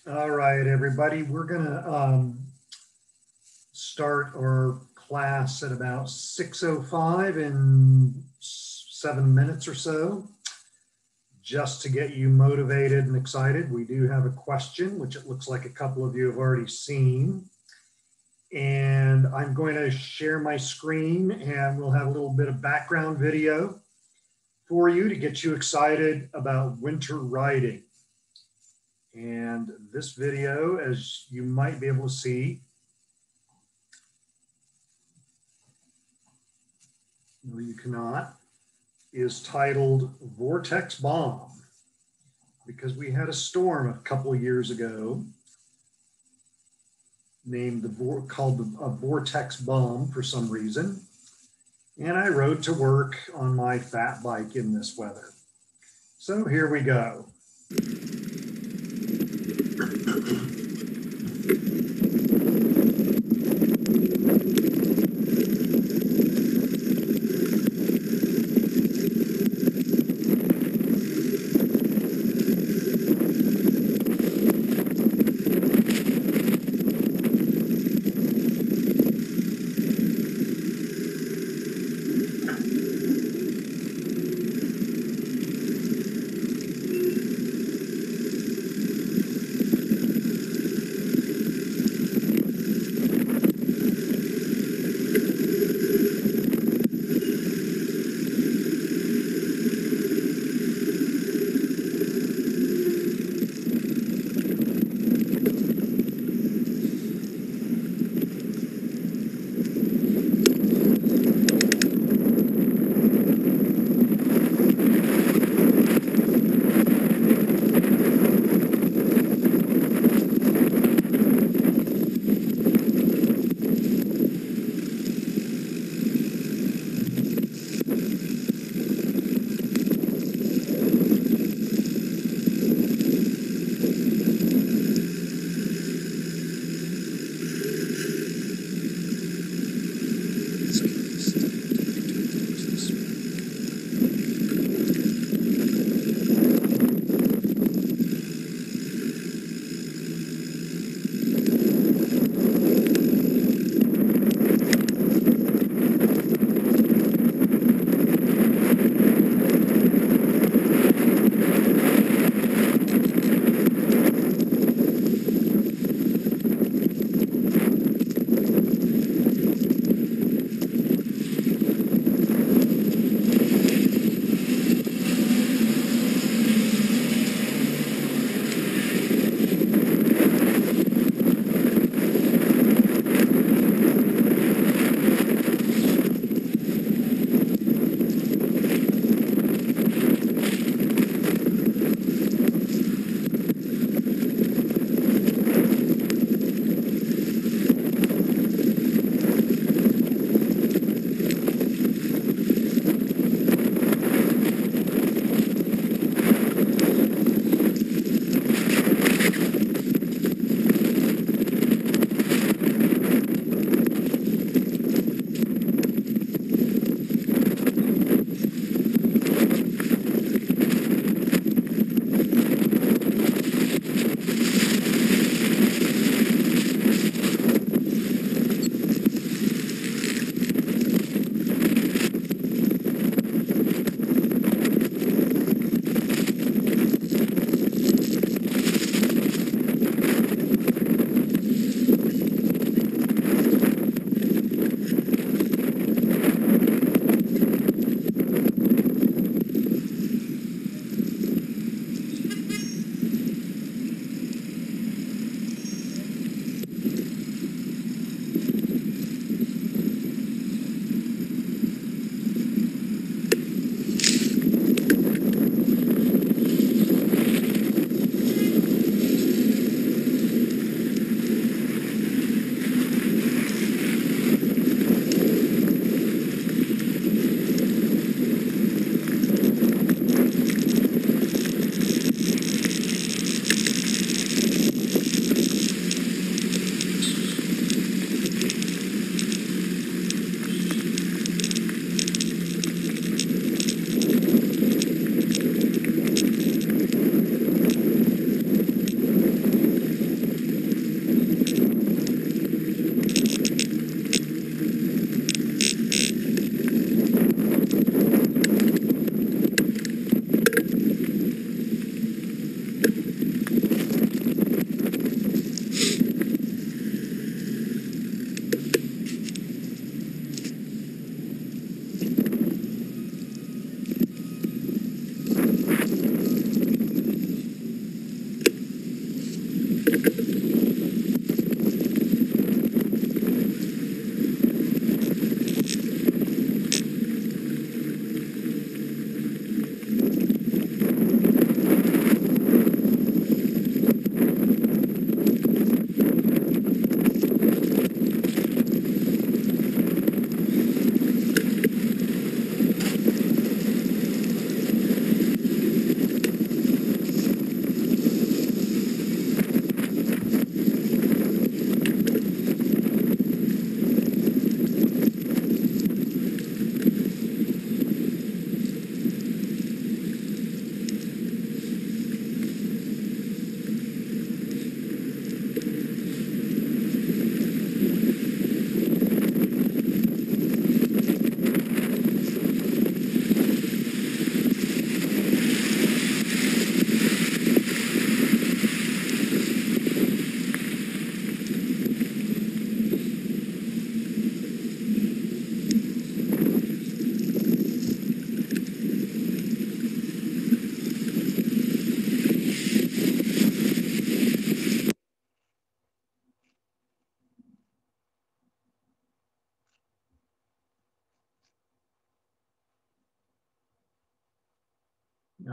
All right, everybody, we're gonna start our class at about 6:05 in 7 minutes or so. Just to get you motivated and excited, we do have a question, which it looks like a couple of you have already seen. And I'm going to share my screen and we'll have a little bit of background video for you to get you excited about winter riding. And this video, as you might be able to see, no, you cannot, is titled Vortex Bomb, because we had a storm a couple of years ago called a vortex bomb for some reason. And I rode to work on my fat bike in this weather. So here we go.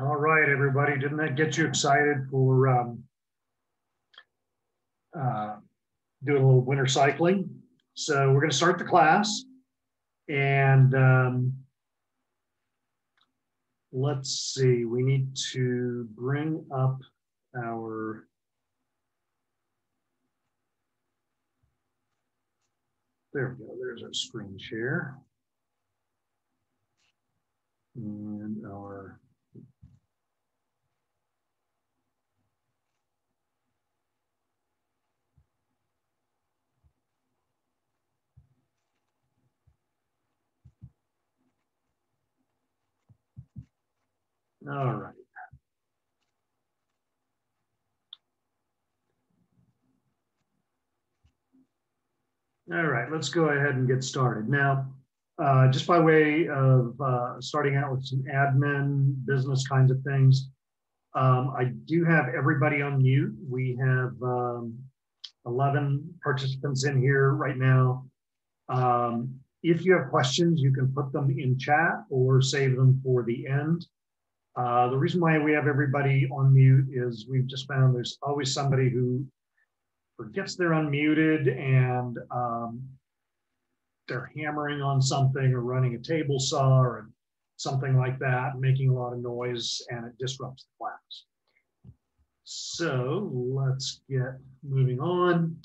All right, everybody, didn't that get you excited for doing a little winter cycling? So we're going to start the class, and let's see, we need to bring up our, there we go, there's our screen share. And our, all right. All right, let's go ahead and get started. Now, just by way of starting out with some admin, business kinds of things, I do have everybody on mute. We have 11 participants in here right now. If you have questions, you can put them in chat or save them for the end. The reason why we have everybody on mute is we've just found there's always somebody who forgets they're unmuted and they're hammering on something or running a table saw or something like that, making a lot of noise, and it disrupts the class. So let's get moving on.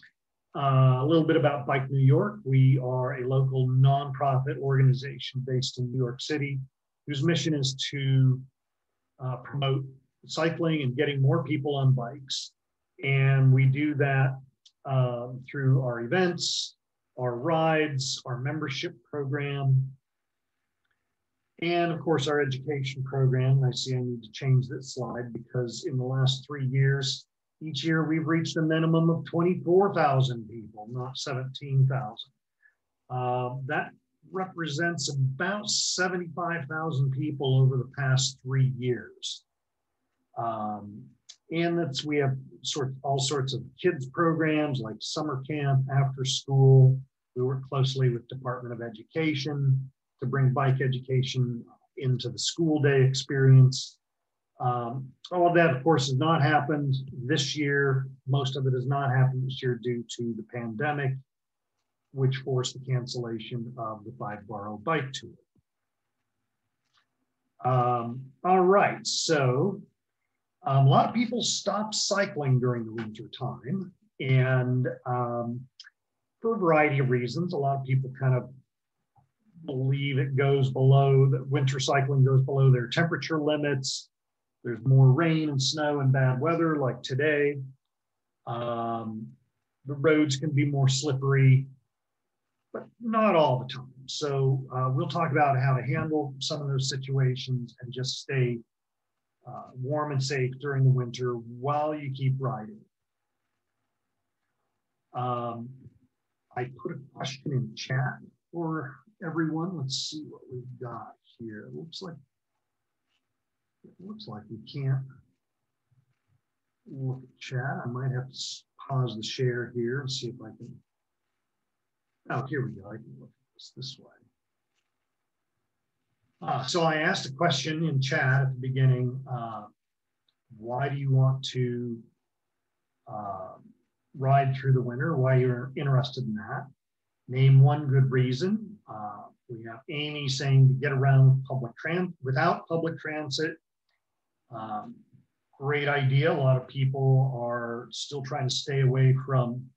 A little bit about Bike New York. We are a local nonprofit organization based in New York City, whose mission is to promote cycling and getting more people on bikes. And we do that through our events, our rides, our membership program, and of course our education program. I see I need to change this slide because in the last 3 years, each year we've reached a minimum of 24,000 people, not 17,000. That represents about 75,000 people over the past 3 years. And that's, we have all sorts of kids programs like summer camp, after school. We work closely with Department of Education to bring bike education into the school day experience. All of that, of course, has not happened this year. Most of it has not happened this year due to the pandemic, which forced the cancellation of the 5-borough bike tour. All right, so a lot of people stop cycling during the winter time, and for a variety of reasons. A lot of people kind of believe it goes below, that winter cycling goes below their temperature limits. There's more rain and snow and bad weather like today. The roads can be more slippery, but not all the time. So we'll talk about how to handle some of those situations and just stay warm and safe during the winter while you keep riding. I put a question in chat for everyone. Let's see what we've got here. It looks like we can't look at chat. I might have to pause the share here and see if I can. Oh, here we go. I can look at this way. So I asked a question in chat at the beginning. Why do you want to ride through the winter? Why you're interested in that? Name one good reason. We have Amy saying to get around without public transit. Great idea. A lot of people are still trying to stay away from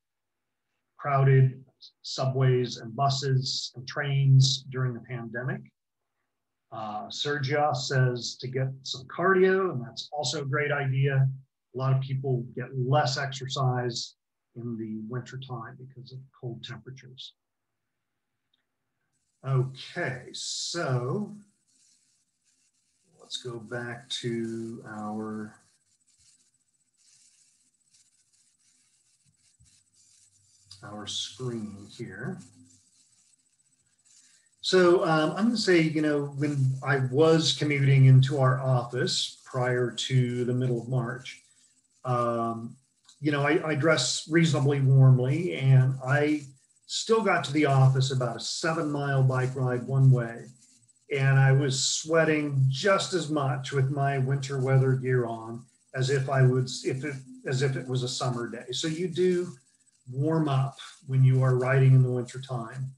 crowded subways and buses and trains during the pandemic. Sergio says to get some cardio, and that's also a great idea. A lot of people get less exercise in the winter time because of cold temperatures. Okay, so let's go back to our screen here. So I'm going to say, you know, when I was commuting into our office prior to the middle of March, you know, I dress reasonably warmly, and I still got to the office about a 7-mile bike ride one way. and I was sweating just as much with my winter weather gear on as if it was a summer day. So you do warm up when you are riding in the winter time.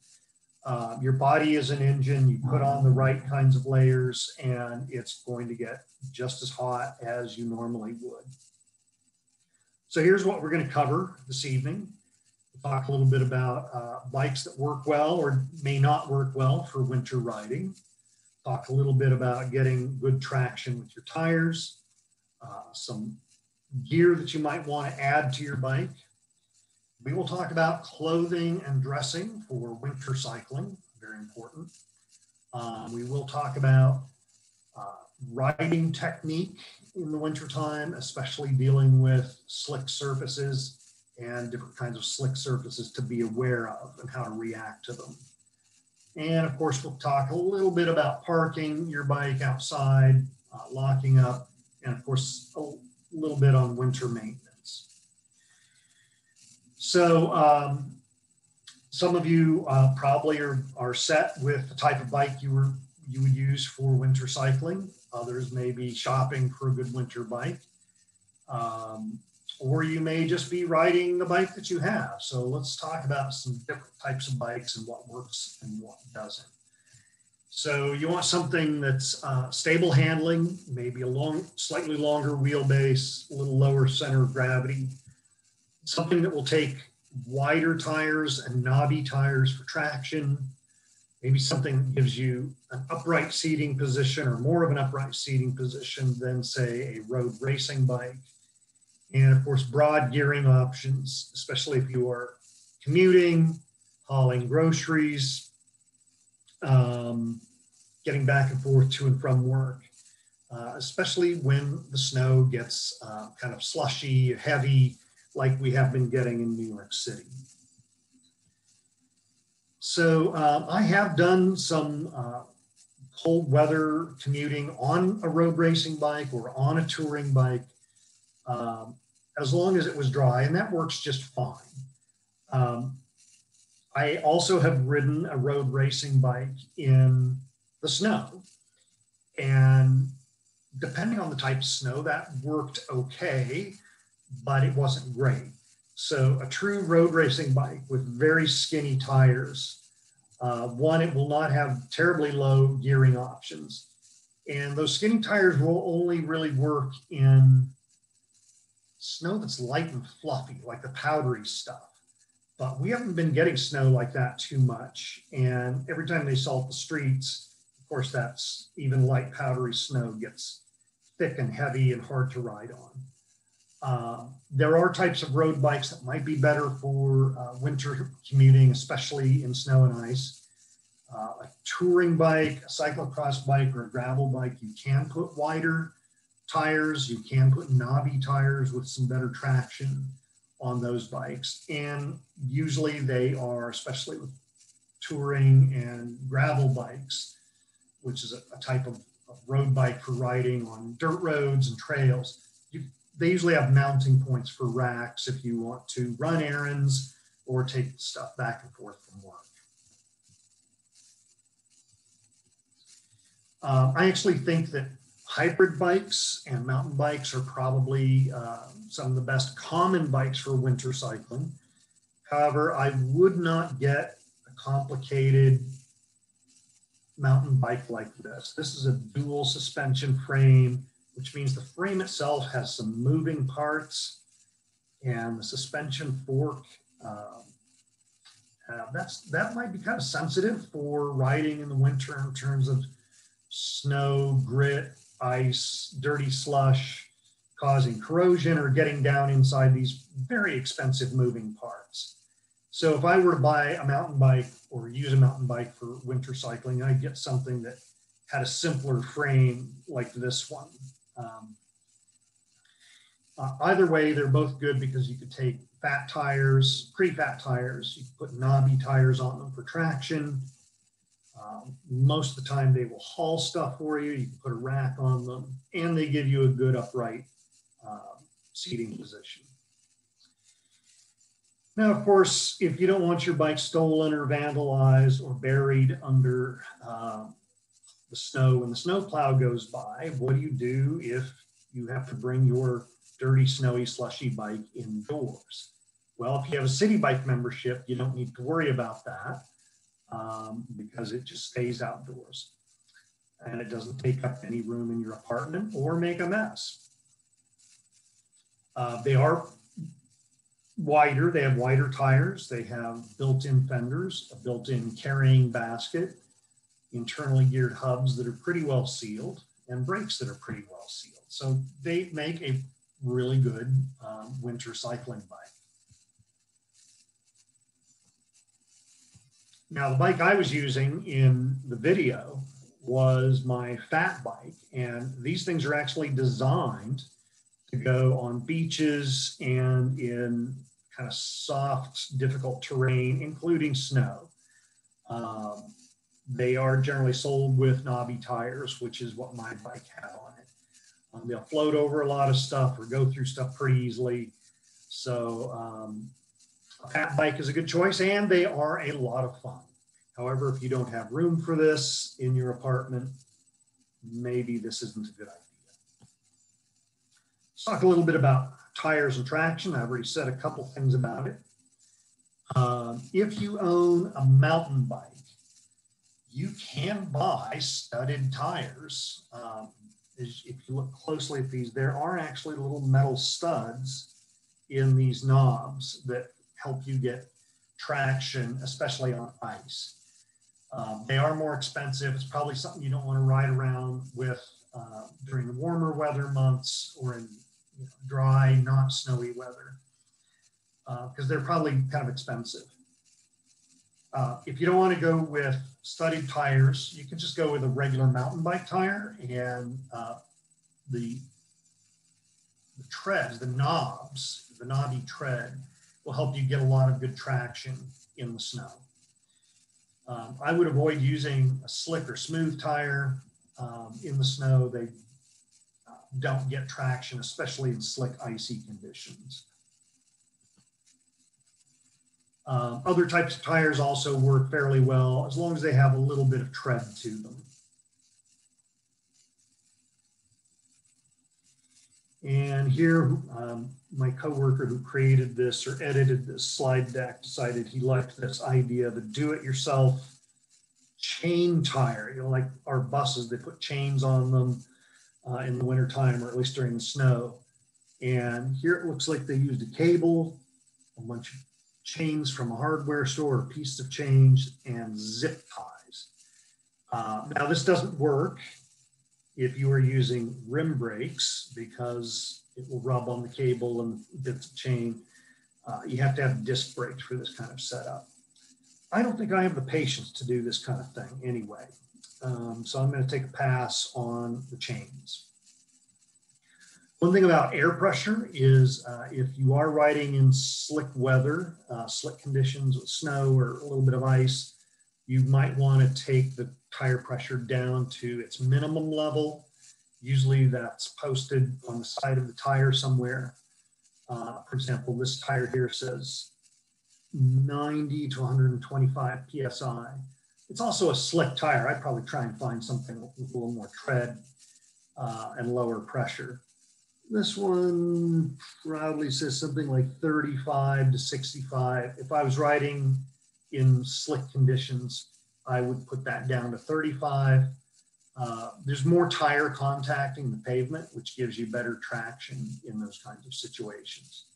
Your body is an engine. You put on the right kinds of layers, and it's going to get just as hot as you normally would. So here's what we're going to cover this evening. We'll talk a little bit about bikes that work well or may not work well for winter riding. Talk a little bit about getting good traction with your tires, some gear that you might want to add to your bike. We will talk about clothing and dressing for winter cycling, very important. We will talk about riding technique in the wintertime, especially dealing with slick surfaces and different kinds of slick surfaces to be aware of and how to react to them. And of course, we'll talk a little bit about parking your bike outside, locking up, and of course, a little bit on winter maintenance. So some of you probably are set with the type of bike you would use for winter cycling. Others may be shopping for a good winter bike. Or you may just be riding the bike that you have. So let's talk about some different types of bikes and what works and what doesn't. So you want something that's stable handling, maybe a slightly longer wheelbase, a little lower center of gravity, something that will take wider tires and knobby tires for traction, maybe something that gives you an upright seating position or more of an upright seating position than, say, a road racing bike. And of course, broad gearing options, especially if you are commuting, hauling groceries, getting back and forth to and from work, especially when the snow gets kind of slushy, heavy, like we have been getting in New York City. So I have done some cold weather commuting on a road racing bike or on a touring bike, as long as it was dry, and that works just fine. I also have ridden a road racing bike in the snow, and depending on the type of snow, that worked okay, but it wasn't great. So a true road racing bike with very skinny tires, one, it will not have terribly low gearing options, and those skinny tires will only really work in snow that's light and fluffy, like the powdery stuff. But we haven't been getting snow like that too much. And every time they salt the streets, of course, that's even light powdery snow gets thick and heavy and hard to ride on. There are types of road bikes that might be better for winter commuting, especially in snow and ice. A touring bike, a cyclocross bike, or a gravel bike, you can put wider tires, you can put knobby tires with some better traction on those bikes. And usually they are, especially with touring and gravel bikes, which is a type of road bike for riding on dirt roads and trails, they usually have mounting points for racks if you want to run errands or take stuff back and forth from work. I actually think that hybrid bikes and mountain bikes are probably some of the best common bikes for winter cycling. However, I would not get a complicated mountain bike like this. This is a dual suspension frame, which means the frame itself has some moving parts, and the suspension fork, that might be kind of sensitive for riding in the winter in terms of snow, grit, ice, dirty slush, causing corrosion or getting down inside these very expensive moving parts. So if I were to buy a mountain bike or use a mountain bike for winter cycling, I'd get something that had a simpler frame like this one. Either way, they're both good because you could take fat tires, pretty fat tires, you can put knobby tires on them for traction. Most of the time they will haul stuff for you. You can put a rack on them, and they give you a good upright seating position. Now, of course, if you don't want your bike stolen or vandalized or buried under the snow, when the snow plow goes by, what do you do if you have to bring your dirty, snowy, slushy bike indoors? Well, if you have a CitiBike membership, you don't need to worry about that because it just stays outdoors and it doesn't take up any room in your apartment or make a mess. They are wider, they have wider tires, they have built-in fenders, a built-in carrying basket, internally geared hubs that are pretty well sealed, and brakes that are pretty well sealed. So they make a really good winter cycling bike. Now, the bike I was using in the video was my fat bike, and these things are actually designed to go on beaches and in kind of soft, difficult terrain, including snow. They are generally sold with knobby tires, which is what my bike had on it. They'll float over a lot of stuff or go through stuff pretty easily. So a fat bike is a good choice, and they are a lot of fun. However, if you don't have room for this in your apartment, maybe this isn't a good idea. Let's talk a little bit about tires and traction. I've already said a couple things about it. If you own a mountain bike, you can buy studded tires. If you look closely at these, there are actually little metal studs in these knobs that help you get traction, especially on ice. They are more expensive. It's probably something you don't want to ride around with during the warmer weather months or in dry, not snowy weather, because they're probably kind of expensive. If you don't want to go with studded tires, you can just go with a regular mountain bike tire, and the treads, the knobs, the knobby tread will help you get a lot of good traction in the snow. I would avoid using a slick or smooth tire in the snow. They don't get traction, especially in slick, icy conditions. Other types of tires also work fairly well as long as they have a little bit of tread to them. And here, my coworker who created this or edited this slide deck decided he liked this idea of a do-it-yourself chain tire. You know, like our buses, they put chains on them in the wintertime, or at least during the snow. And here it looks like they used a cable, a bunch of chains from a hardware store, a piece of chains, and zip ties. Now, this doesn't work if you are using rim brakes because it will rub on the cable and bits of chain. You have to have disc brakes for this kind of setup. I don't think I have the patience to do this kind of thing anyway. So I'm going to take a pass on the chains. One thing about air pressure is if you are riding in slick weather, slick conditions with snow or a little bit of ice, you might want to take the tire pressure down to its minimum level. Usually that's posted on the side of the tire somewhere. For example, this tire here says 90 to 125 PSI. It's also a slick tire. I'd probably try and find something with a little more tread and lower pressure. This one proudly says something like 35 to 65. If I was riding in slick conditions, I would put that down to 35. There's more tire contacting the pavement, which gives you better traction in those kinds of situations.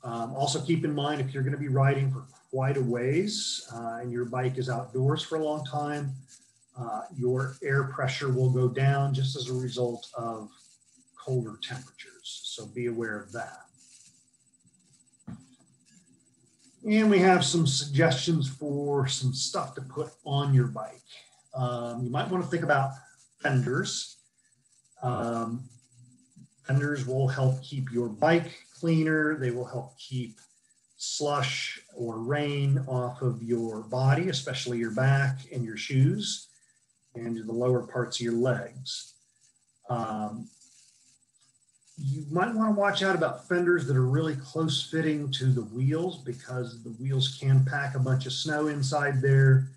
Also keep in mind, if you're going to be riding for quite a ways and your bike is outdoors for a long time, your air pressure will go down just as a result of colder temperatures. So be aware of that. And we have some suggestions for some stuff to put on your bike. You might want to think about fenders. Fenders will help keep your bike cleaner. They will help keep slush or rain off of your body, especially your back and your shoes and the lower parts of your legs. You might want to watch out about fenders that are really close fitting to the wheels because the wheels can pack a bunch of snow inside there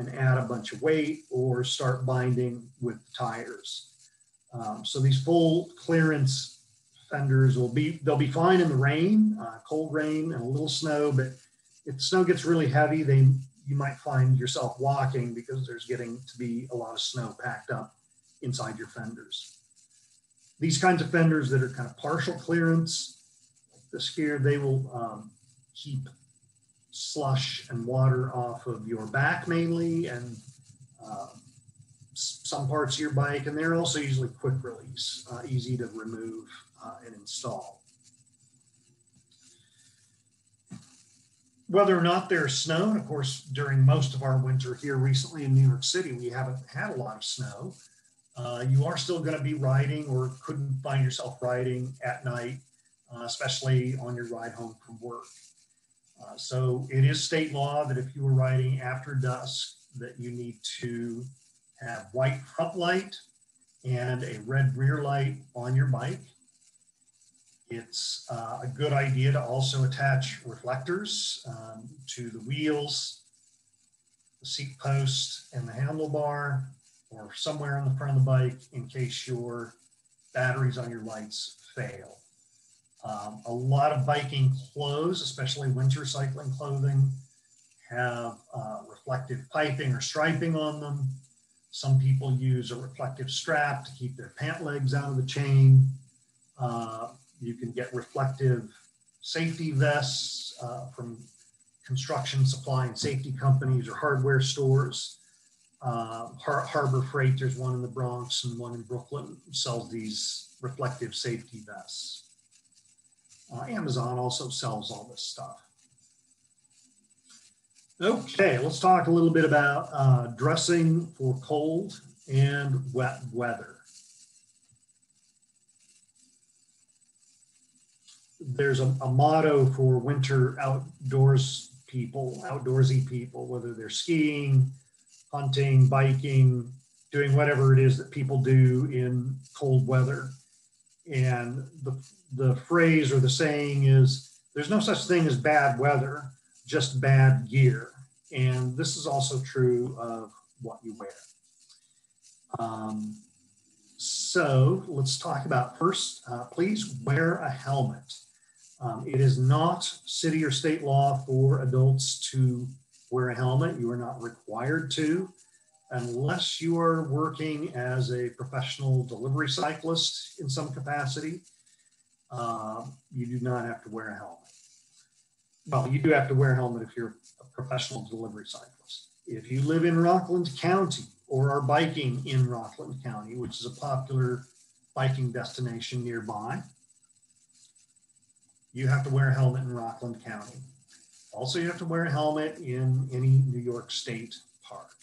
and add a bunch of weight or start binding with the tires. So these full clearance fenders they'll be fine in the rain, cold rain and a little snow, but if the snow gets really heavy, you might find yourself walking because there's getting to be a lot of snow packed up inside your fenders. These kinds of fenders that are kind of partial clearance, like this here, they will keep slush and water off of your back mainly, and some parts of your bike, and they're also usually quick release, easy to remove and install. Whether or not there's snow, and of course during most of our winter here recently in New York City, we haven't had a lot of snow. You are still going to be riding, or couldn't find yourself riding at night, especially on your ride home from work. So it is state law that if you were riding after dusk, that you need to have white front light and a red rear light on your bike. It's a good idea to also attach reflectors to the wheels, the seat post, and the handlebar, or somewhere on the front of the bike in case your batteries on your lights fail. A lot of biking clothes, especially winter cycling clothing, have reflective piping or striping on them. Some people use a reflective strap to keep their pant legs out of the chain. You can get reflective safety vests from construction supply and safety companies or hardware stores. Harbor Freight, there's one in the Bronx and one in Brooklyn, sells these reflective safety vests. Amazon also sells all this stuff. Okay, let's talk a little bit about dressing for cold and wet weather. There's a motto for winter outdoorsy people, whether they're skiing, hunting, biking, doing whatever it is that people do in cold weather. And the phrase or the saying is, there's no such thing as bad weather, just bad gear. And this is also true of what you wear. So let's talk about first, please wear a helmet. It is not city or state law for adults to wear a helmet. You are not required to, unless you are working as a professional delivery cyclist in some capacity. You do not have to wear a helmet. Well, you do have to wear a helmet if you're a professional delivery cyclist. If you live in Rockland County or are biking in Rockland County, which is a popular biking destination nearby, you have to wear a helmet in Rockland County. Also, you have to wear a helmet in any New York State park.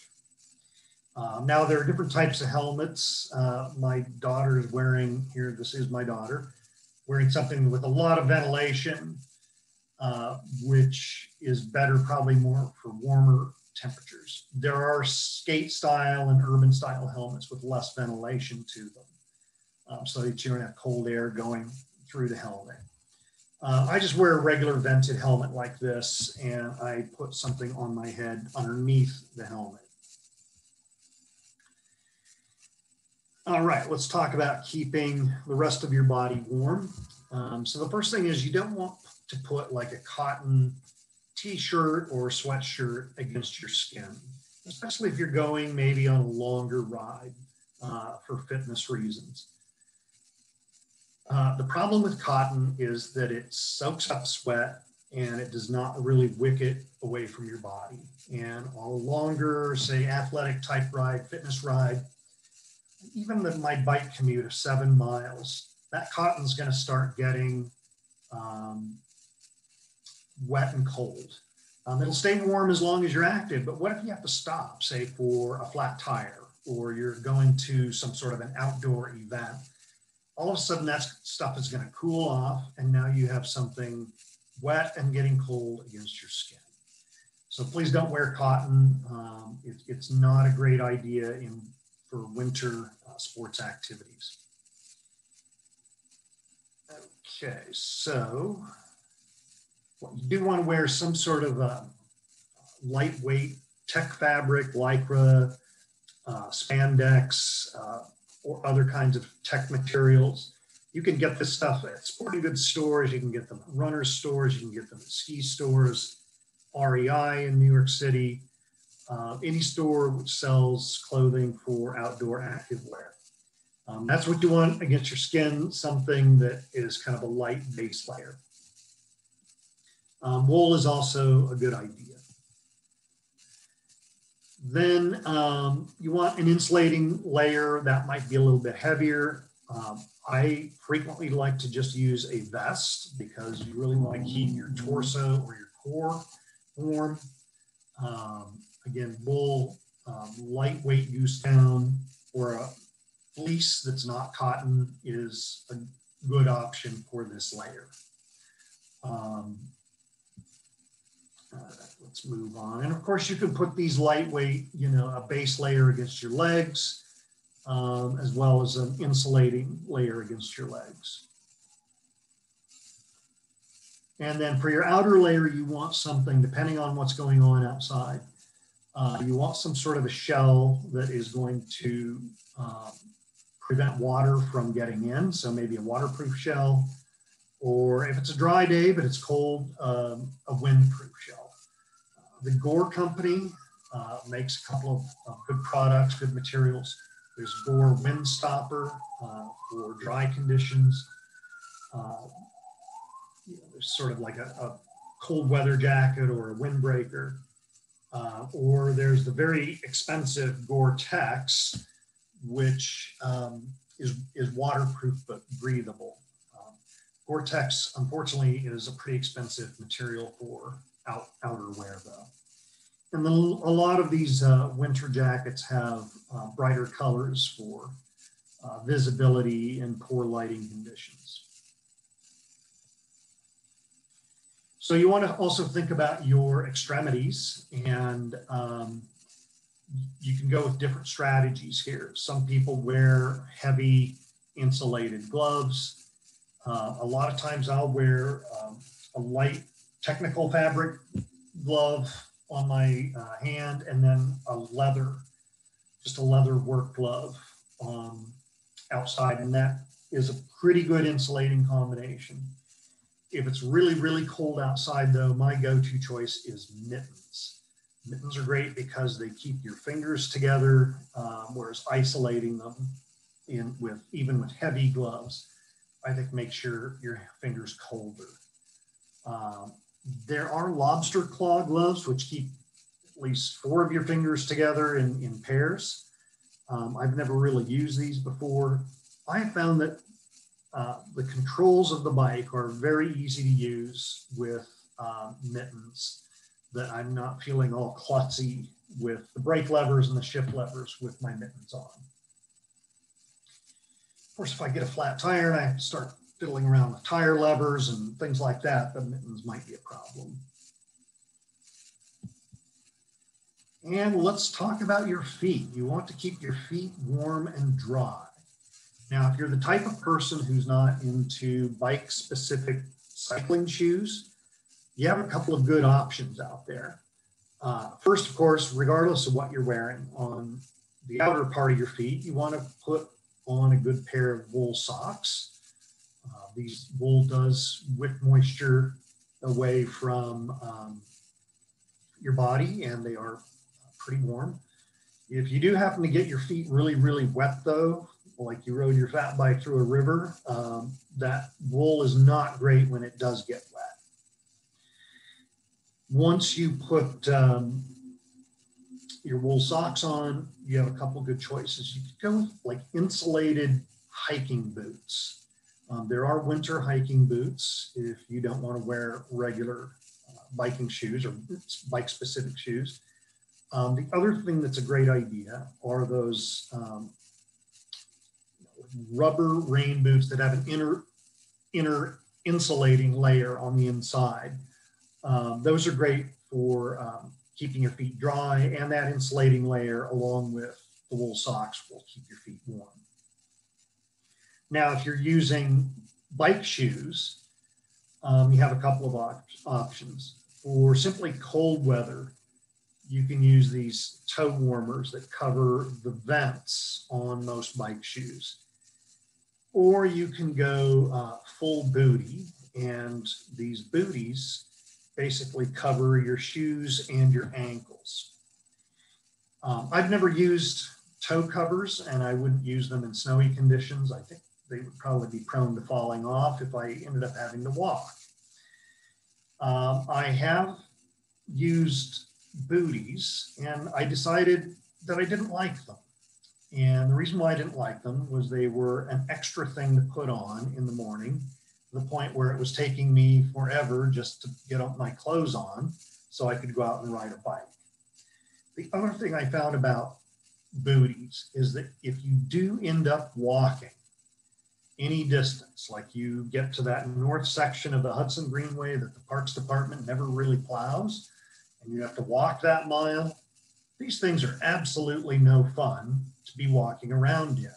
Now, there are different types of helmets. My daughter is wearing, here, this is my daughter, wearing something with a lot of ventilation, which is better, probably more for warmer temperatures. There are skate style and urban style helmets with less ventilation to them, so that you don't have cold air going through the helmet. I just wear a regular vented helmet like this, and I put something on my head underneath the helmet. All right, let's talk about keeping the rest of your body warm. So the first thing is, you don't want to put like a cotton t-shirt or sweatshirt against your skin, especially if you're going maybe on a longer ride for fitness reasons. The problem with cotton is that it soaks up sweat and it does not really wick it away from your body. And on a longer, say, athletic type ride, fitness ride, even my bike commute of 7 miles, that cotton's going to start getting wet and cold. It'll stay warm as long as you're active, but what if you have to stop, say, for a flat tire, or you're going to some sort of an outdoor event? All of a sudden that stuff is going to cool off, and now you have something wet and getting cold against your skin. So please don't wear cotton. It's not a great idea for winter sports activities. Okay, so what you do want to wear some sort of lightweight tech fabric, lycra, spandex, or other kinds of tech materials. You can get this stuff at sporting goods stores, you can get them at runners stores, you can get them at ski stores, REI in New York City, any store which sells clothing for outdoor active wear. That's what you want against your skin, something that is kind of a light base layer. Wool is also a good idea. Then you want an insulating layer that might be a little bit heavier. I frequently like to just use a vest because you really want to keep your torso or your core warm. Again, wool, lightweight goose down, or a fleece that's not cotton is a good option for this layer. Let's move on. And of course, you can put these lightweight, a base layer against your legs, as well as an insulating layer against your legs. And then for your outer layer, you want something, depending on what's going on outside, you want some sort of a shell that is going to prevent water from getting in. So maybe a waterproof shell, or if it's a dry day, but it's cold, a windproof shell. The Gore company makes a couple of good products, good materials. There's Gore Windstopper for dry conditions. There's sort of like a cold weather jacket or a windbreaker. Or there's the very expensive Gore-Tex, which is waterproof but breathable. Gore-Tex, unfortunately, is a pretty expensive material for outerwear, though. And then a lot of these winter jackets have brighter colors for visibility in poor lighting conditions. So you want to also think about your extremities, and you can go with different strategies here. Some people wear heavy insulated gloves. A lot of times I'll wear a light technical fabric glove on my hand, and then just a leather work glove outside, and that is a pretty good insulating combination. If it's really, really cold outside, though, my go-to choice is mittens. Mittens are great because they keep your fingers together, whereas isolating them even with heavy gloves, I think makes your fingers colder. There are lobster claw gloves, which keep at least 4 of your fingers together in pairs. I've never really used these before. I have found that the controls of the bike are very easy to use with mittens, that I'm not feeling all klutzy with the brake levers and the shift levers with my mittens on. Of course, if I get a flat tire and I have to start fiddling around with tire levers and things like that, the mittens might be a problem. And let's talk about your feet. You want to keep your feet warm and dry. Now, if you're the type of person who's not into bike-specific cycling shoes, you have a couple of good options out there. First, of course, regardless of what you're wearing, on the outer part of your feet, you want to put on a good pair of wool socks. These wool does wick moisture away from your body, and they are pretty warm. If you do happen to get your feet really, really wet, though, like you rode your fat bike through a river, that wool is not great when it does get wet. Once you put your wool socks on, you have a couple good choices. You could go with like insulated hiking boots. There are winter hiking boots if you don't want to wear regular biking shoes or bike-specific shoes. The other thing that's a great idea are those rubber rain boots that have an inner insulating layer on the inside. Those are great for keeping your feet dry, and that insulating layer along with the wool socks will keep your feet warm. Now, if you're using bike shoes, you have a couple of options. For simply cold weather, you can use these toe warmers that cover the vents on most bike shoes. Or you can go full booty, and these booties basically cover your shoes and your ankles. I've never used toe covers, and I wouldn't use them in snowy conditions. I think they would probably be prone to falling off if I ended up having to walk. I have used booties, and I decided that I didn't like them. And the reason why I didn't like them was they were an extra thing to put on in the morning, to the point where it was taking me forever just to get my clothes on so I could go out and ride a bike. The other thing I found about booties is that if you do end up walking any distance, like you get to that north section of the Hudson Greenway that the Parks Department never really plows, and you have to walk that mile, these things are absolutely no fun to be walking around in,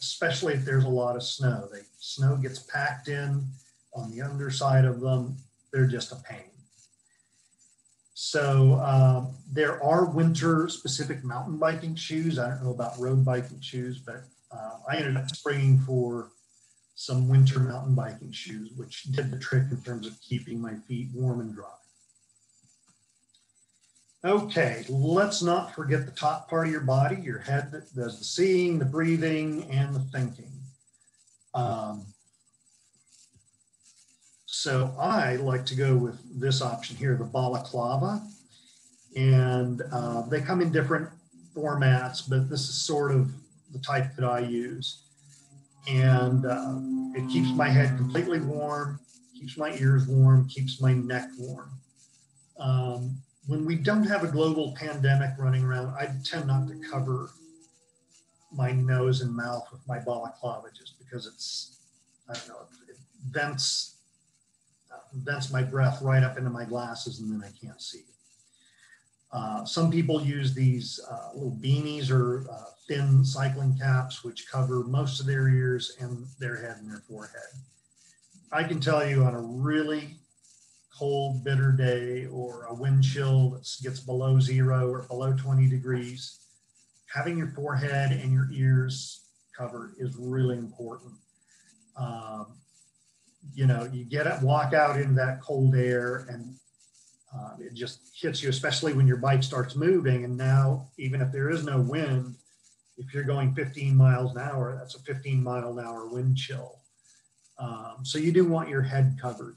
especially if there's a lot of snow. Snow gets packed in on the underside of them. They're just a pain. So there are winter-specific mountain biking shoes. I don't know about road biking shoes, but I ended up springing for some winter mountain biking shoes, which did the trick in terms of keeping my feet warm and dry. Okay, let's not forget the top part of your body, your head that does the seeing, the breathing, and the thinking. So I like to go with this option here, the balaclava. And they come in different formats, but this is sort of the type that I use. And it keeps my head completely warm, keeps my ears warm, keeps my neck warm. When we don't have a global pandemic running around, I tend not to cover my nose and mouth with my balaclava just because it's, I don't know, it vents my breath right up into my glasses and then I can't see. Some people use these little beanies or thin cycling caps, which cover most of their ears and their head and their forehead. I can tell you on a really cold, bitter day or a wind chill that gets below 0 or below 20 degrees, having your forehead and your ears covered is really important. You know, you walk out in that cold air and it just hits you, especially when your bike starts moving. And now, even if there is no wind, if you're going 15 miles an hour, that's a 15-mile-an-hour wind chill. So you do want your head covered.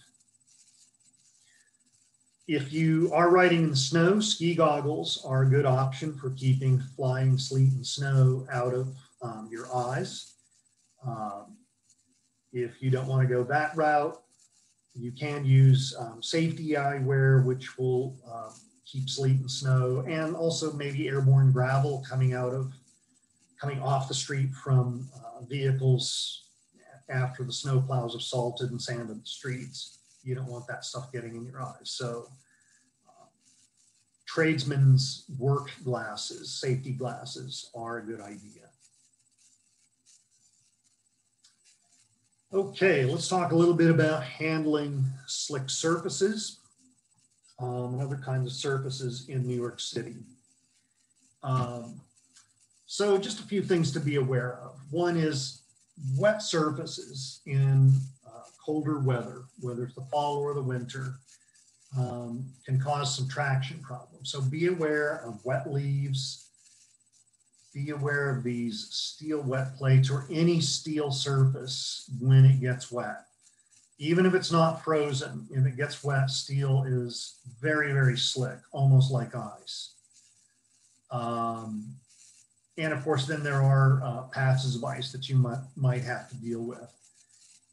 If you are riding in the snow, ski goggles are a good option for keeping flying sleet and snow out of your eyes. If you don't want to go that route, you can use safety eyewear, which will keep sleet and snow, and also maybe airborne gravel coming off the street from vehicles after the snow plows have salted and sanded the streets. You don't want that stuff getting in your eyes. So tradesmen's work glasses, safety glasses are a good idea. Okay, let's talk a little bit about handling slick surfaces and other kinds of surfaces in New York City. So just a few things to be aware of. One is wet surfaces in colder weather, whether it's the fall or the winter, can cause some traction problems. So be aware of wet leaves, be aware of these steel wet plates or any steel surface when it gets wet. Even if it's not frozen, if it gets wet, steel is very, very slick, almost like ice. And of course, then there are patches of ice that you might have to deal with.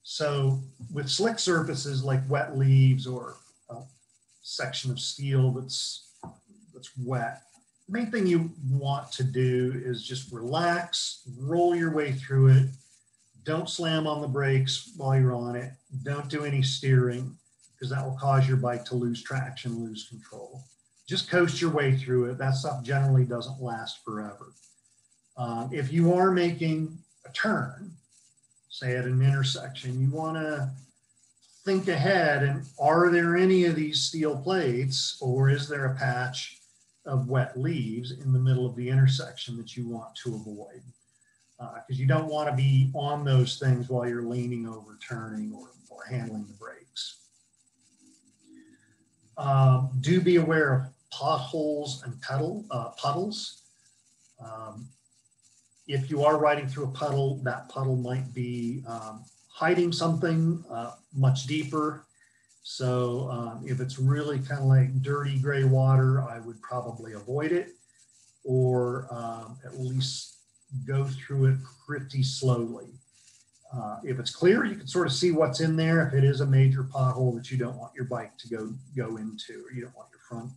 So with slick surfaces like wet leaves or a section of steel that's wet, the main thing you want to do is just relax, roll your way through it. Don't slam on the brakes while you're on it. Don't do any steering because that will cause your bike to lose traction, lose control. Just coast your way through it. That stuff generally doesn't last forever. If you are making a turn, say at an intersection, you want to think ahead and are there any of these steel plates or is there a patch of wet leaves in the middle of the intersection that you want to avoid. Because you don't want to be on those things while you're leaning over, turning, or handling the brakes. Do be aware of potholes and puddles. If you are riding through a puddle, that puddle might be hiding something much deeper. So if it's really kind of like dirty gray water, I would probably avoid it, or at least go through it pretty slowly. If it's clear, you can sort of see what's in there. If it is a major pothole that you don't want your bike to go into, or you don't want your front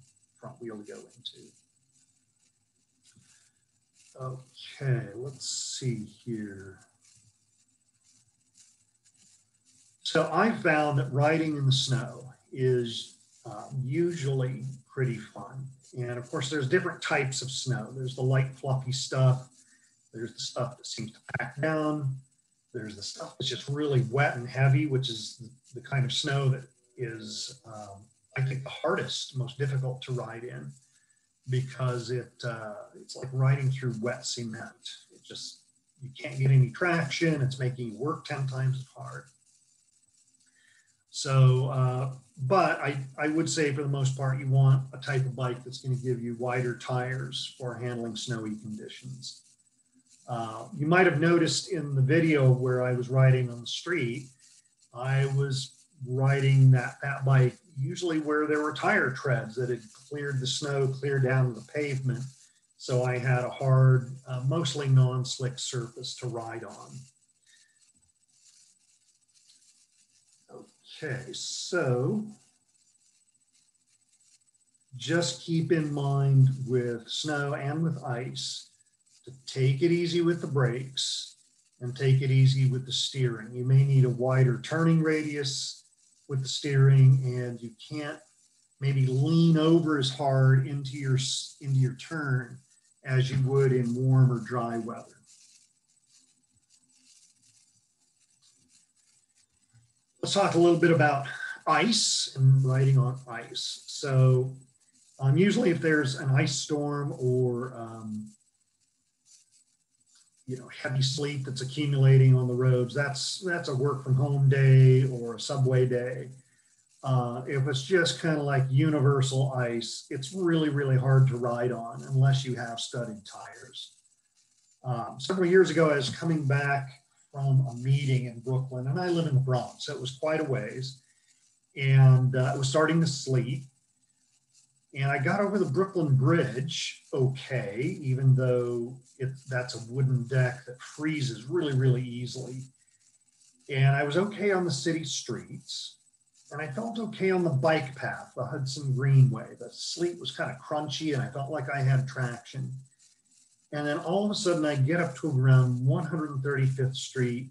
wheel to go into. Okay, let's see here. So I found that riding in the snow is usually pretty fun. And of course, there's different types of snow. There's the light, fluffy stuff. There's the stuff that seems to pack down. There's the stuff that's just really wet and heavy, which is the kind of snow that is, I think, the hardest, most difficult to ride in, because it's like riding through wet cement. It just, you can't get any traction. It's making you work 10 times as hard. So, but I would say for the most part, you want a type of bike that's going to give you wider tires for handling snowy conditions. You might have noticed in the video where I was riding on the street, I was riding that bike usually where there were tire treads that had cleared the snow, cleared down the pavement. So I had a hard, mostly non-slick surface to ride on. Okay, so just keep in mind with snow and with ice to take it easy with the brakes and take it easy with the steering. You may need a wider turning radius with the steering, and you can't maybe lean over as hard into your turn as you would in warm or dry weather. Let's talk a little bit about ice and riding on ice. So usually if there's an ice storm or heavy sleet that's accumulating on the roads, that's a work from home day or a subway day. If it's just kind of like universal ice, it's really, really hard to ride on unless you have studded tires. Several years ago, I was coming back from a meeting in Brooklyn, and I live in the Bronx, so it was quite a ways, and it was starting to sleet. And I got over the Brooklyn Bridge okay, even though that's a wooden deck that freezes really, really easily. And I was okay on the city streets. And I felt okay on the bike path, the Hudson Greenway. The sleet was kind of crunchy, and I felt like I had traction. And then all of a sudden, I get up to around 135th Street,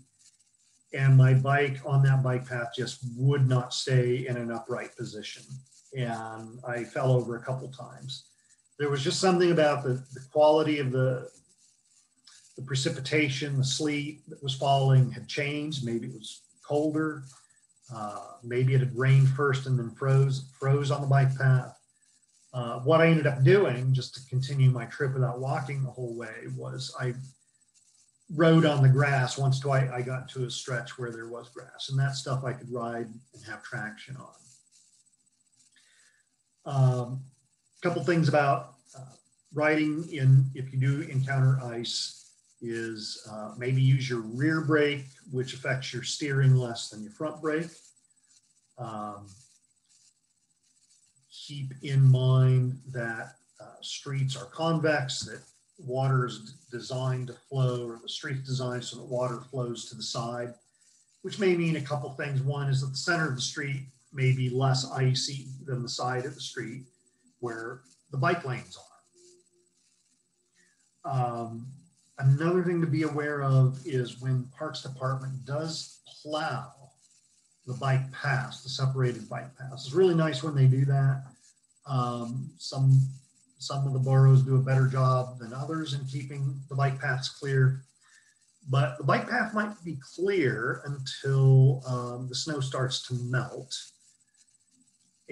and my bike on that bike path just would not stay in an upright position. And I fell over a couple times. There was just something about the quality of the precipitation, the sleet that was falling had changed. Maybe it was colder. Maybe it had rained first and then froze on the bike path. What I ended up doing, just to continue my trip without walking the whole way, was I rode on the grass once I got to a stretch where there was grass, and that stuff I could ride and have traction on. A couple things about riding if you do encounter ice is maybe use your rear brake, which affects your steering less than your front brake. Keep in mind that streets are convex, that water is designed to flow, or the street's designed so that water flows to the side, which may mean a couple things. One is that the center of the street may be less icy than the side of the street where the bike lanes are. Another thing to be aware of is when Parks Department does plow the bike paths, the separated bike paths. It's really nice when they do that. Some of the boroughs do a better job than others in keeping the bike paths clear. But the bike path might be clear until the snow starts to melt.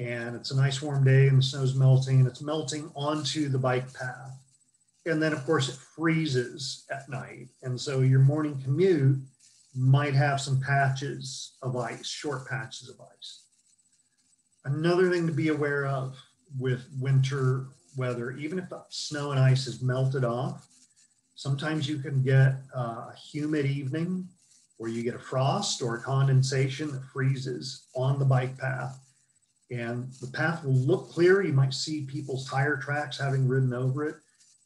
and it's a nice warm day and the snow's melting and it's melting onto the bike path. And then of course it freezes at night. And so your morning commute might have some patches of ice, short patches of ice. Another thing to be aware of with winter weather, even if the snow and ice is melted off, sometimes you can get a humid evening where you get a frost or a condensation that freezes on the bike path. And the path will look clear. You might see people's tire tracks having ridden over it,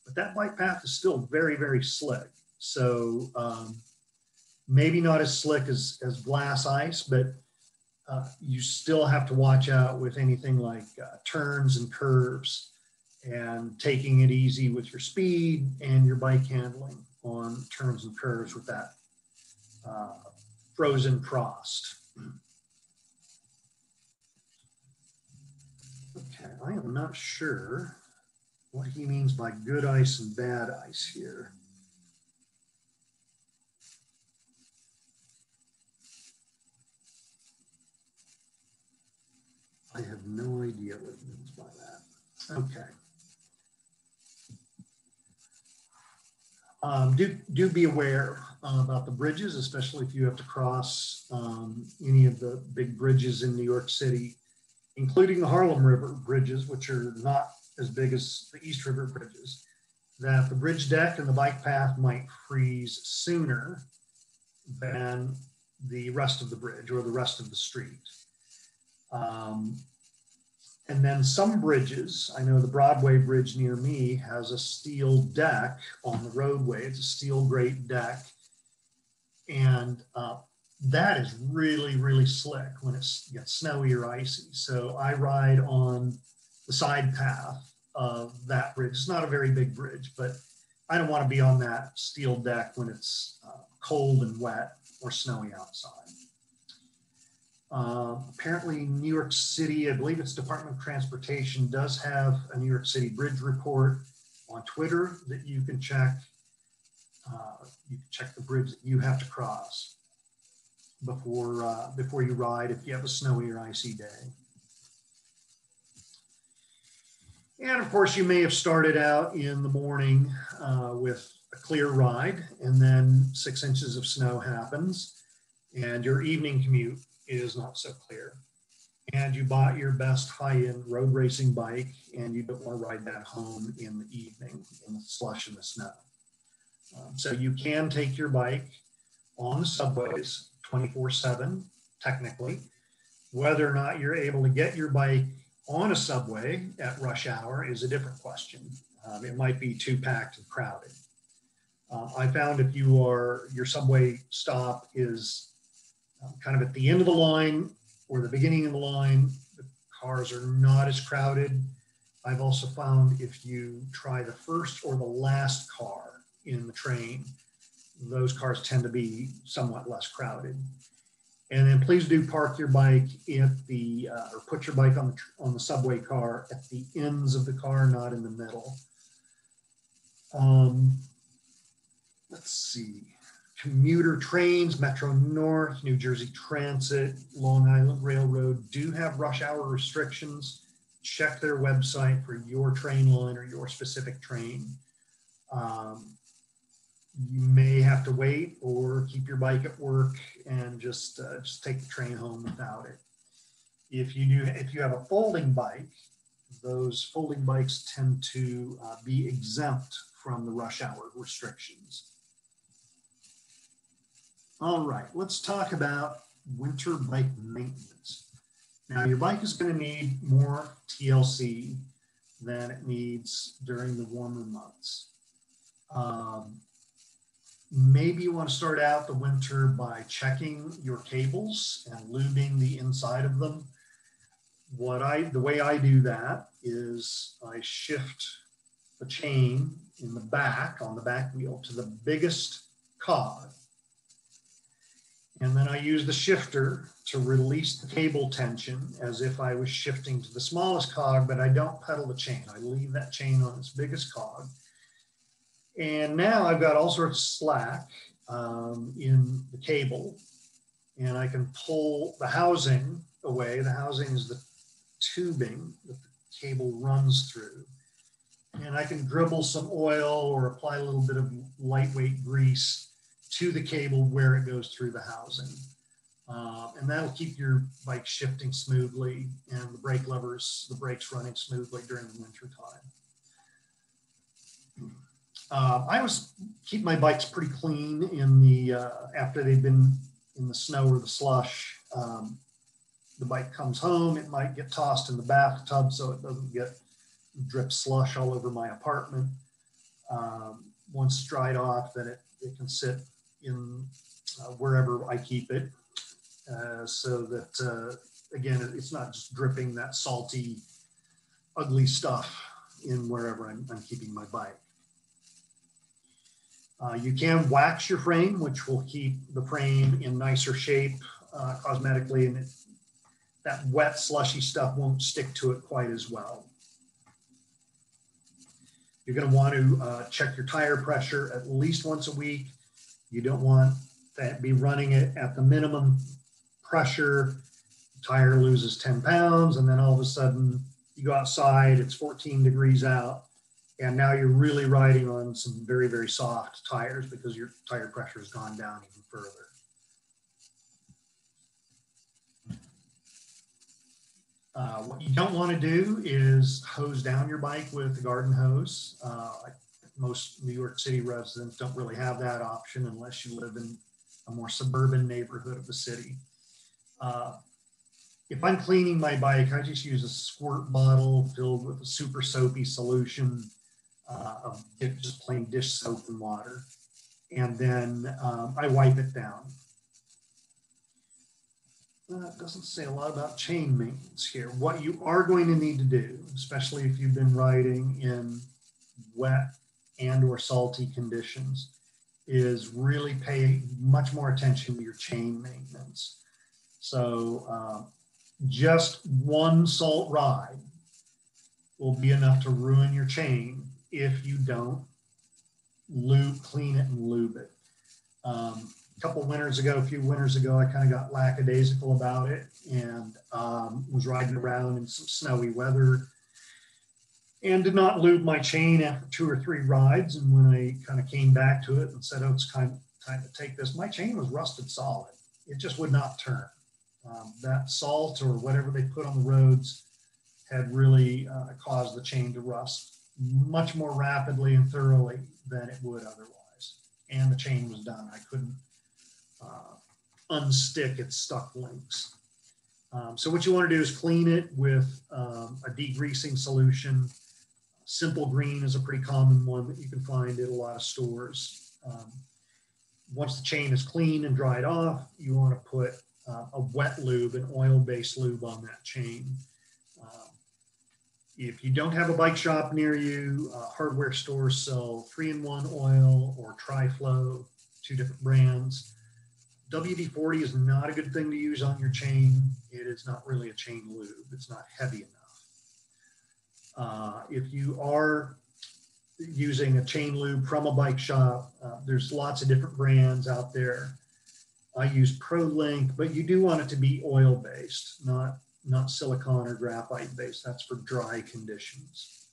but that bike path is still very, very slick. So maybe not as slick as glass ice, but you still have to watch out with anything like turns and curves and taking it easy with your speed and your bike handling on turns and curves with that frozen frost. Okay, I am not sure what he means by good ice and bad ice here. I have no idea what he means by that. Okay. Do be aware about the bridges, especially if you have to cross any of the big bridges in New York City, including the Harlem River bridges, which are not as big as the East River bridges, that the bridge deck and the bike path might freeze sooner than the rest of the bridge or the rest of the street. And then some bridges, I know the Broadway Bridge near me has a steel deck on the roadway. It's a steel grate deck. And that is really, really slick when it gets snowy or icy. So I ride on the side path of that bridge. It's not a very big bridge, but I don't want to be on that steel deck when it's cold and wet or snowy outside. Apparently New York City, I believe it's Department of Transportation, does have a New York City bridge report on Twitter that you can check. You can check the bridge that you have to cross before you ride if you have a snowy or icy day. And of course, you may have started out in the morning with a clear ride, and then 6 inches of snow happens, and your evening commute is not so clear. And you bought your best high-end road racing bike, and you don't want to ride that home in the evening in the slush and the snow. So you can take your bike on the subways 24/7, technically. Whether or not you're able to get your bike on a subway at rush hour is a different question. It might be too packed and crowded. I found if your subway stop is kind of at the end of the line or the beginning of the line, the cars are not as crowded. I've also found if you try the first or the last car in the train, those cars tend to be somewhat less crowded. And then please do park your bike at the, or put your bike on the subway car at the ends of the car, not in the middle. Let's see. Commuter trains, Metro North, New Jersey Transit, Long Island Railroad do have rush hour restrictions. Check their website for your train line or your specific train. You may have to wait or keep your bike at work and just take the train home without it. If you have a folding bike, those folding bikes tend to be exempt from the rush hour restrictions. All right, let's talk about winter bike maintenance. Now, your bike is going to need more TLC than it needs during the warmer months. Maybe you want to start out the winter by checking your cables and lubing the inside of them. The way I do that is I shift the chain in the back, on the back wheel, to the biggest cog. And then I use the shifter to release the cable tension as if I was shifting to the smallest cog, but I don't pedal the chain. I leave that chain on its biggest cog. And now I've got all sorts of slack in the cable, and I can pull the housing away. The housing is the tubing that the cable runs through. And I can dribble some oil or apply a little bit of lightweight grease to the cable where it goes through the housing. And that'll keep your bike shifting smoothly and the brake levers, the brakes running smoothly during the winter time. I always keep my bikes pretty clean in the, after they've been in the snow or the slush. The bike comes home, it might get tossed in the bathtub so it doesn't get drip slush all over my apartment. Once it's dried off, then it can sit in wherever I keep it. So that, again, it's not just dripping that salty, ugly stuff in wherever I'm keeping my bike. You can wax your frame, which will keep the frame in nicer shape cosmetically, and that wet, slushy stuff won't stick to it quite as well. You're going to want to check your tire pressure at least once a week. You don't want to be running it at the minimum pressure. The tire loses 10 pounds, and then all of a sudden you go outside, it's 14 degrees out, and now you're really riding on some very, very soft tires because your tire pressure has gone down even further. What you don't want to do is hose down your bike with a garden hose. Most New York City residents don't really have that option unless you live in a more suburban neighborhood of the city. If I'm cleaning my bike, I just use a squirt bottle filled with a super soapy solution of just plain dish soap and water. And then I wipe it down. It doesn't say a lot about chain maintenance here. What you are going to need to do, especially if you've been riding in wet and or salty conditions, is really pay much more attention to your chain maintenance. So just one salt ride will be enough to ruin your chain if you don't clean it and lube it. A few winters ago, I kind of got lackadaisical about it and was riding around in some snowy weather and did not lube my chain after 2 or 3 rides. And when I kind of came back to it and said, oh, it's time to take this, my chain was rusted solid. It just would not turn. That salt or whatever they put on the roads had really caused the chain to rust much more rapidly and thoroughly than it would otherwise. And the chain was done. I couldn't unstick its stuck links. So what you want to do is clean it with a degreasing solution. Simple Green is a pretty common one that you can find at a lot of stores. Once the chain is clean and dried off, you want to put a wet lube, an oil-based lube on that chain. If you don't have a bike shop near you, hardware stores sell 3-in-1 oil or Tri-Flow, 2 different brands. WD-40 is not a good thing to use on your chain. It is not really a chain lube. It's not heavy enough. If you are using a chain lube from a bike shop, there's lots of different brands out there. I use ProLink, but you do want it to be oil-based, not silicone or graphite-based. That's for dry conditions.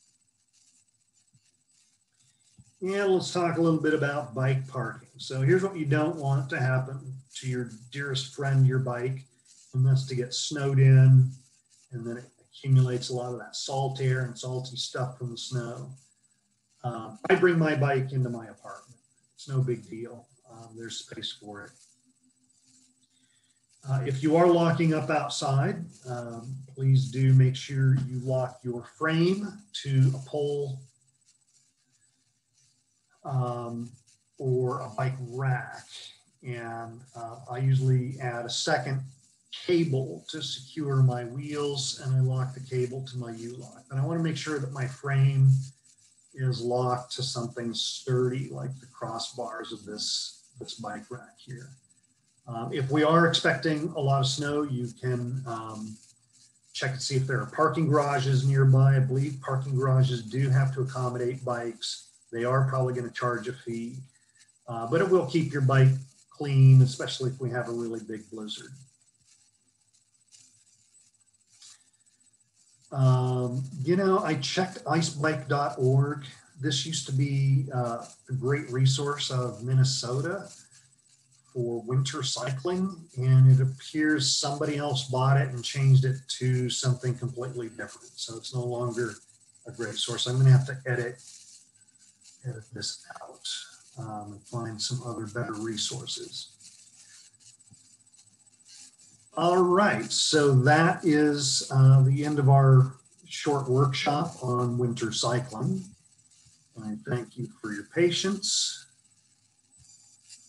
Yeah, let's talk a little bit about bike parking. So here's what you don't want to happen to your dearest friend, your bike, and that's to get snowed in, and then it accumulates a lot of that salt air and salty stuff from the snow. I bring my bike into my apartment. It's no big deal. There's space for it. If you are locking up outside, please do make sure you lock your frame to a pole or a bike rack. And I usually add a second cable to secure my wheels, and I lock the cable to my U-lock. And I want to make sure that my frame is locked to something sturdy like the crossbars of this bike rack here. If we are expecting a lot of snow, you can check and see if there are parking garages nearby. I believe parking garages do have to accommodate bikes. They are probably going to charge a fee, but it will keep your bike clean, especially if we have a really big blizzard. I checked icebike.org. This used to be a great resource of Minnesota for winter cycling, and it appears somebody else bought it and changed it to something completely different. So it's no longer a great source. I'm going to have to edit this out and find some other better resources. All right, so that is the end of our short workshop on winter cycling. I thank you for your patience.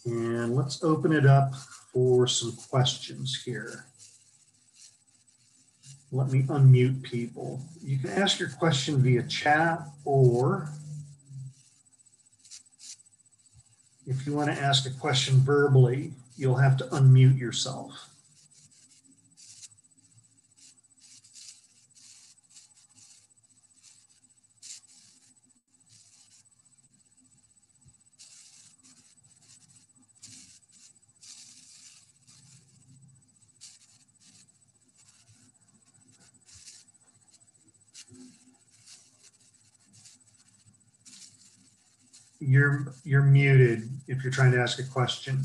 And let's open it up for some questions here. Let me unmute people. You can ask your question via chat, or if you want to ask a question verbally, you'll have to unmute yourself. You're muted if you're trying to ask a question.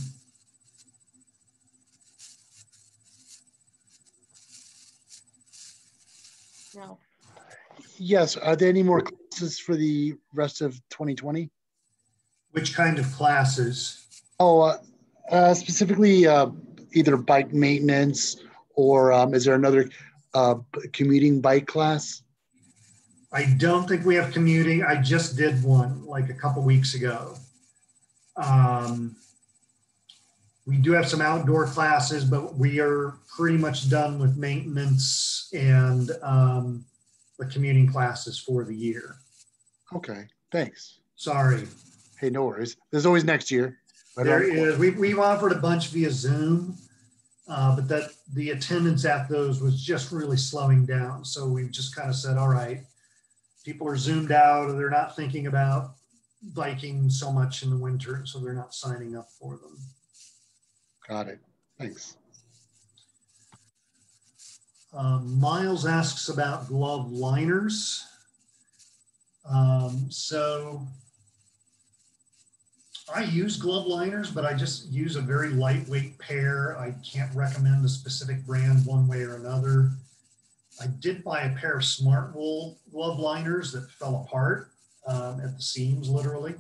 No. Yes. Are there any more classes for the rest of 2020? Which kind of classes? Oh, specifically either bike maintenance or is there another commuting bike class? I don't think we have commuting. I just did one like a couple weeks ago. We do have some outdoor classes, but we are pretty much done with maintenance and the commuting classes for the year. Okay, thanks. Sorry. Hey, no worries. There's always next year. There is. We've offered a bunch via Zoom, but the attendance at those was just really slowing down. So we've just kind of said, all right, people are zoomed out, or they're not thinking about biking so much in the winter, so they're not signing up for them. Got it. Thanks. Miles asks about glove liners. So I use glove liners, but I just use a very lightweight pair. I can't recommend a specific brand one way or another. I did buy a pair of Smart Wool glove liners that fell apart at the seams, literally.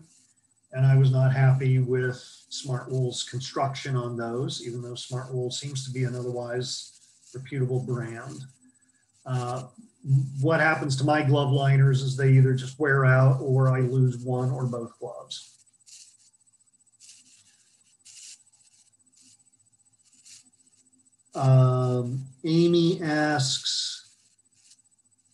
And I was not happy with Smart Wool's construction on those, even though Smart Wool seems to be an otherwise reputable brand. What happens to my glove liners is they either just wear out or I lose one or both gloves. Amy asks,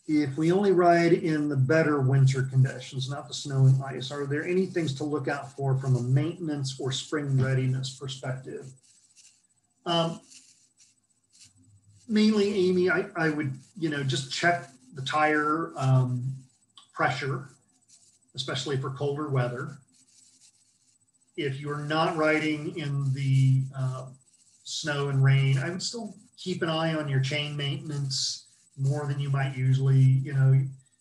if we only ride in the better winter conditions, not the snow and ice, are there any things to look out for from a maintenance or spring readiness perspective? Mainly, Amy, I would, just check the tire pressure, especially for colder weather. If you're not riding in the snow and rain, I would still keep an eye on your chain maintenance more than you might usually.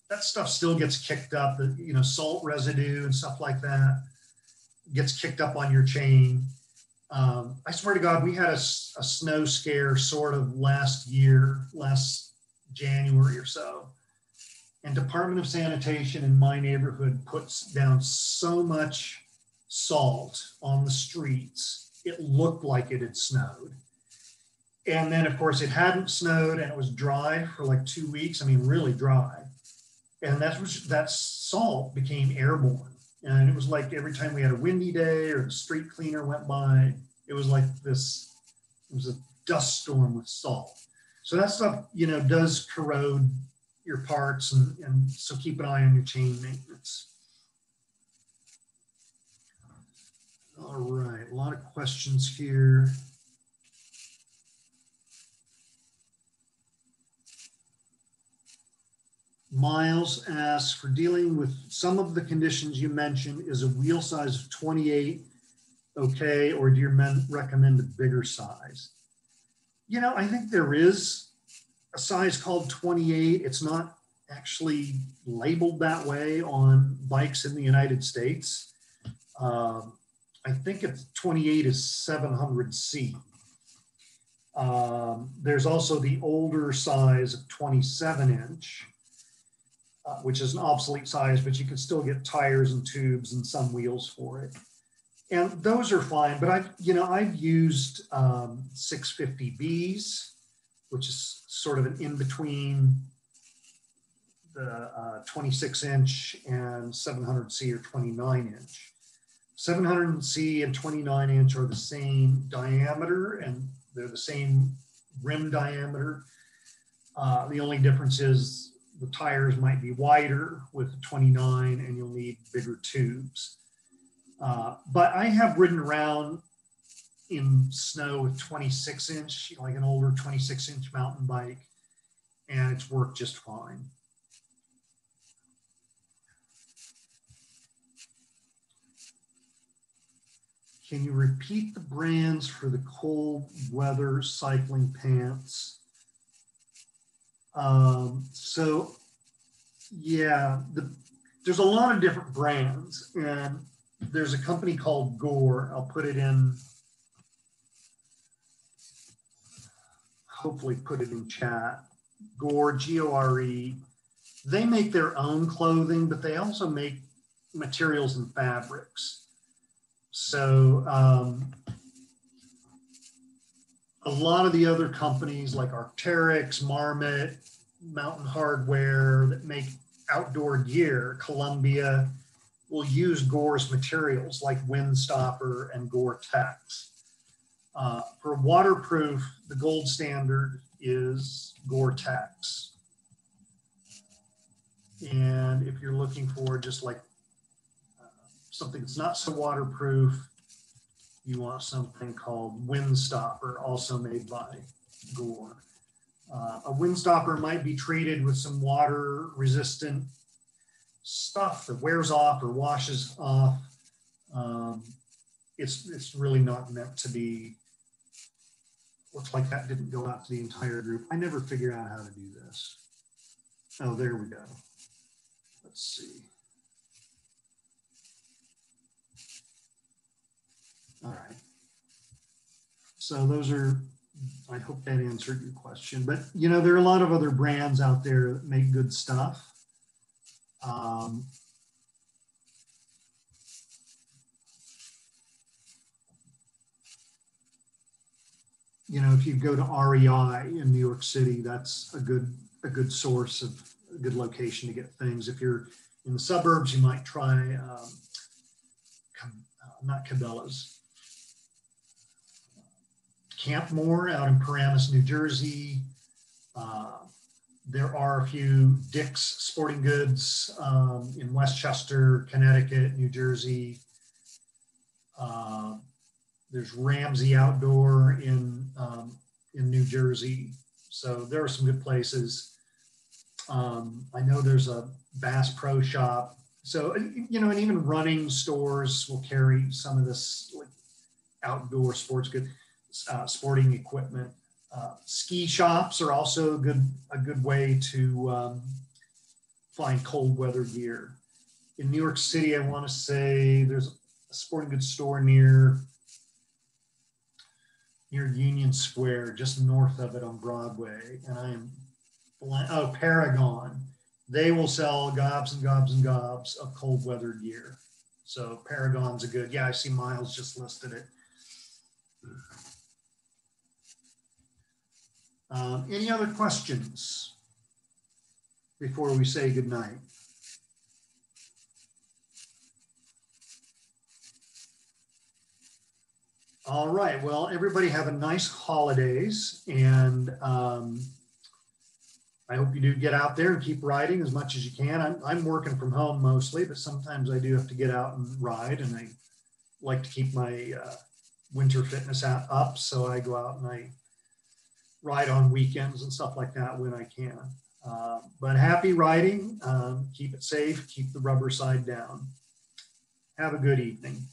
That stuff still gets kicked up, the salt residue and stuff like that gets kicked up on your chain. I swear to God, we had a snow scare sort of last January or so. And Department of Sanitation in my neighborhood puts down so much salt on the streets, it looked like it had snowed. And then, of course, it hadn't snowed and it was dry for like 2 weeks. I mean, really dry. And that salt became airborne. And it was like every time we had a windy day or the street cleaner went by, it was like this, it was a dust storm with salt. So that stuff, does corrode your parts. And so keep an eye on your chain maintenance. All right, a lot of questions here. Miles asks, for dealing with some of the conditions you mentioned, is a wheel size of 28 okay, or do you recommend a bigger size? I think there is a size called 28. It's not actually labeled that way on bikes in the United States. I think it's 28 is 700C. There's also the older size of 27 inch, which is an obsolete size, but you can still get tires and tubes and some wheels for it. And those are fine, but I've used 650Bs, which is sort of an in-between the 26 inch and 700C or 29 inch. 700C and 29 inch are the same diameter and they're the same rim diameter. The only difference is the tires might be wider with the 29 and you'll need bigger tubes. But I have ridden around in snow with 26 inch, like an older 26 inch mountain bike, and it's worked just fine. Can you repeat the brands for the cold weather cycling pants? So yeah, there's a lot of different brands, and there's a company called Gore. I'll put it in, hopefully put it in chat. Gore, G-O-R-E. They make their own clothing, but they also make materials and fabrics. So a lot of the other companies like Arc'teryx, Marmot, Mountain Hardware that make outdoor gear, Columbia, will use Gore's materials like Windstopper and Gore-Tex. For waterproof, the gold standard is Gore-Tex. And if you're looking for just like something that's not so waterproof, you want something called Windstopper, also made by Gore. A Windstopper might be treated with some water resistant stuff that wears off or washes off. It's really not meant to be, looks like that didn't go out to the entire group. I never figured out how to do this. Oh, there we go. Let's see. All right. So those are, I hope that answered your question. But, there are a lot of other brands out there that make good stuff. If you go to REI in New York City, that's a good source of a good location to get things. If you're in the suburbs, you might try, not Cabela's, Campmore out in Paramus, New Jersey. There are a few Dick's Sporting Goods in Westchester, Connecticut, New Jersey. There's Ramsey Outdoor in New Jersey. So there are some good places. I know there's a Bass Pro Shop. So, and even running stores will carry some of this like outdoor sports good, sporting equipment. Ski shops are also a good way to find cold weather gear. In New York City, I want to say there's a sporting goods store near Union Square, just north of it on Broadway. And I am blind. Oh, Paragon. They will sell gobs and gobs and gobs of cold weather gear. So Paragon's a good, yeah, I see Miles just listed it. Any other questions before we say goodnight? All right, well, everybody have a nice holidays, and I hope you do get out there and keep riding as much as you can. I'm working from home mostly, but sometimes I do have to get out and ride, and I like to keep my winter fitness up, so I go out and I ride on weekends and stuff like that when I can. But happy riding, keep it safe, keep the rubber side down. Have a good evening.